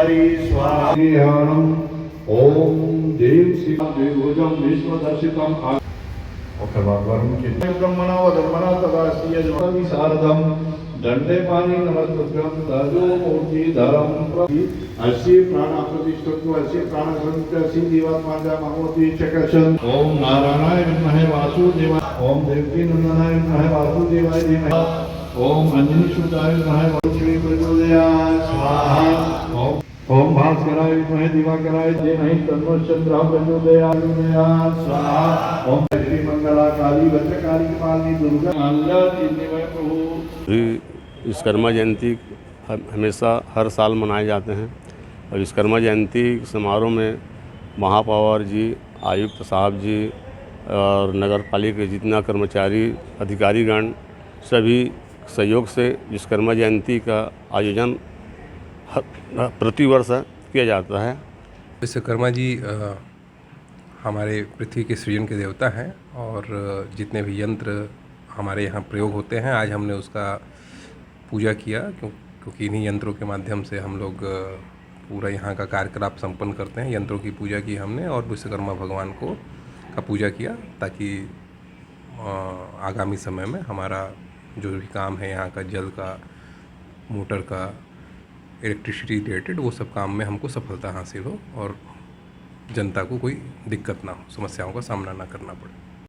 ब्रह्मचारी स्वाहा। ओम देव शिवभुजम विश्वदर्शितम ब्रह्मणा व धर्मणा तदा शारदम दंडे पानी नमस्तुभ्यं तजो मूर्ति धरम प्रति अस्य प्राण प्रतिष्ठत्व अस्य प्राण ग्रंथ अस्य जीवात्मा महमोति चक्रशन। ओम नारायणाय विद्महे वासुदेवाय ओम देवकी नंदनाय विद्महे वासुदेवाय धीमहि ओम अंजनी सुताय विद्महे वासुदेवाय प्रचोदयात् स्वाहा। ओम भास्कराय विद्महे दिवाकराय धीमहि तन्नो चंद्रः प्रचोदयात् स्वाहा। ओम श्री मंगला काली भद्रकाली कपालिनी दुर्गा माल्य चिन्मय प्रभु। विश्वकर्मा जयंती हमेशा हर साल मनाए जाते हैं और विश्वकर्मा जयंती समारोह में महापौर जी, आयुक्त साहब जी और नगर पालिका के जितना कर्मचारी अधिकारीगण सभी सहयोग से विश्वकर्मा जयंती का आयोजन प्रतिवर्ष किया जाता है। विश्वकर्मा जी हमारे पृथ्वी के सृजन के देवता हैं और जितने भी यंत्र हमारे यहाँ प्रयोग होते हैं आज हमने उसका पूजा किया क्योंकि इन्हीं यंत्रों के माध्यम से हम लोग पूरा यहाँ का कार्यकलाप संपन्न करते हैं। यंत्रों की पूजा की हमने और विश्वकर्मा भगवान का पूजा किया ताकि आगामी समय में हमारा जो भी काम है यहाँ का जल का, मोटर का, इलेक्ट्रिसिटी रिलेटेड वो सब काम में हमको सफलता हासिल हो और जनता को कोई दिक्कत ना हो, समस्याओं का सामना ना करना पड़े।